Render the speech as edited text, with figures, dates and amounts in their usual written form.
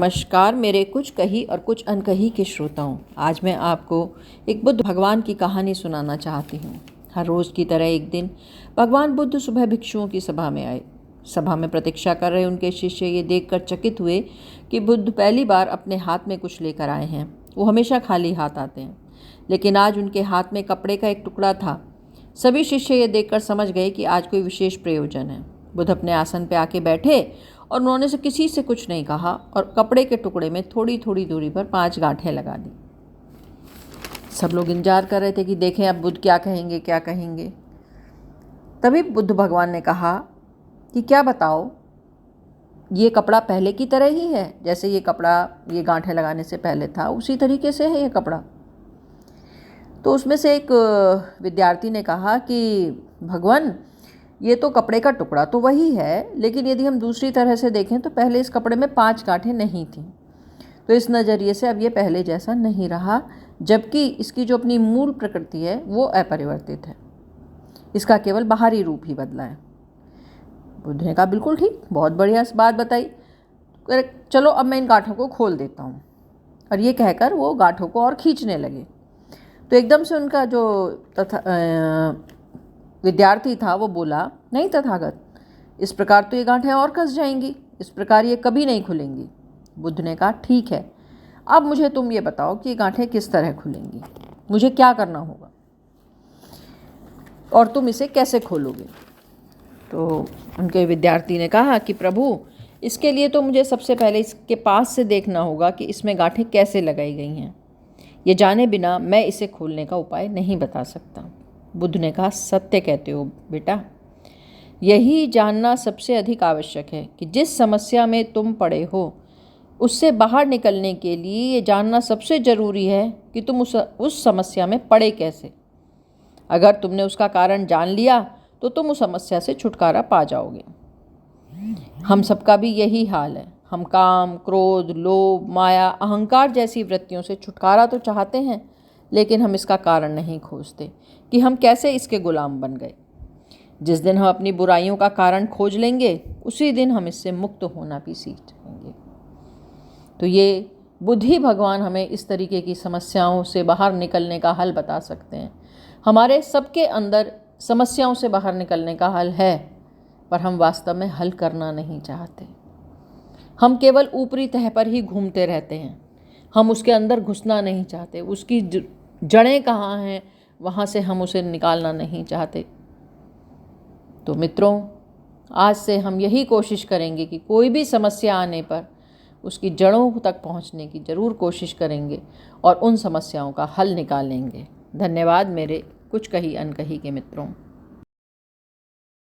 नमस्कार मेरे कुछ कही और कुछ अनकही के श्रोताओं। आज मैं आपको एक बुद्ध भगवान की कहानी सुनाना चाहती हूँ। हर रोज़ की तरह एक दिन भगवान बुद्ध सुबह भिक्षुओं की सभा में आए। सभा में प्रतीक्षा कर रहे उनके शिष्य ये देखकर चकित हुए कि बुद्ध पहली बार अपने हाथ में कुछ लेकर आए हैं। वो हमेशा खाली हाथ आते हैं, लेकिन आज उनके हाथ में कपड़े का एक टुकड़ा था। सभी शिष्य ये देखकर समझ गए कि आज कोई विशेष प्रयोजन है। बुद्ध अपने आसन पर आके बैठे और उन्होंने से किसी से कुछ नहीं कहा और कपड़े के टुकड़े में थोड़ी थोड़ी दूरी पर 5 गांठें लगा दी। सब लोग इंतजार कर रहे थे कि देखें अब बुद्ध क्या कहेंगे। तभी बुद्ध भगवान ने कहा कि क्या बताओ, ये कपड़ा पहले की तरह ही है, जैसे ये कपड़ा ये गांठें लगाने से पहले था उसी तरीके से है ये कपड़ा। तो उसमें से एक विद्यार्थी ने कहा कि भगवान, ये तो कपड़े का टुकड़ा तो वही है, लेकिन यदि हम दूसरी तरह से देखें तो पहले इस कपड़े में 5 गांठें नहीं थीं, तो इस नज़रिए से अब ये पहले जैसा नहीं रहा, जबकि इसकी जो अपनी मूल प्रकृति है वो अपरिवर्तित है। इसका केवल बाहरी रूप ही बदला है। बुद्ध ने कहा बिल्कुल ठीक, बहुत बढ़िया बात बताई, चलो अब मैं इन गांठों को खोल देता हूँ। और ये कहकर वो गांठों को और खींचने लगे। तो एकदम से उनका जो विद्यार्थी था वो बोला, नहीं तथागत, इस प्रकार तो ये गांठें और कस जाएंगी, इस प्रकार ये कभी नहीं खुलेंगी। बुद्ध ने कहा ठीक है, अब मुझे तुम ये बताओ कि ये गांठें किस तरह खुलेंगी, मुझे क्या करना होगा और तुम इसे कैसे खोलोगे। तो उनके विद्यार्थी ने कहा कि प्रभु, इसके लिए तो मुझे सबसे पहले इसके पास से देखना होगा कि इसमें गांठें कैसे लगाई गई हैं। ये जाने बिना मैं इसे खोलने का उपाय नहीं बता सकता। बुद्ध ने कहा सत्य कहते हो बेटा, यही जानना सबसे अधिक आवश्यक है कि जिस समस्या में तुम पड़े हो उससे बाहर निकलने के लिए ये जानना सबसे ज़रूरी है कि तुम उस समस्या में पड़े कैसे। अगर तुमने उसका कारण जान लिया तो तुम उस समस्या से छुटकारा पा जाओगे। हम सबका भी यही हाल है। हम काम, क्रोध, लोभ, माया, अहंकार जैसी वृत्तियों से छुटकारा तो चाहते हैं, लेकिन हम इसका कारण नहीं खोजते कि हम कैसे इसके गुलाम बन गए। जिस दिन हम अपनी बुराइयों का कारण खोज लेंगे उसी दिन हम इससे मुक्त होना भी सीख जाएंगे। तो ये बुद्धि भगवान हमें इस तरीके की समस्याओं से बाहर निकलने का हल बता सकते हैं। हमारे सबके अंदर समस्याओं से बाहर निकलने का हल है, पर हम वास्तव में हल करना नहीं चाहते। हम केवल ऊपरी तह पर ही घूमते रहते हैं। हम उसके अंदर घुसना नहीं चाहते। उसकी जड़ें कहाँ हैं वहाँ से हम उसे निकालना नहीं चाहते। तो मित्रों, आज से हम यही कोशिश करेंगे कि कोई भी समस्या आने पर उसकी जड़ों तक पहुँचने की ज़रूर कोशिश करेंगे और उन समस्याओं का हल निकालेंगे। धन्यवाद मेरे कुछ कही अनकही के मित्रों।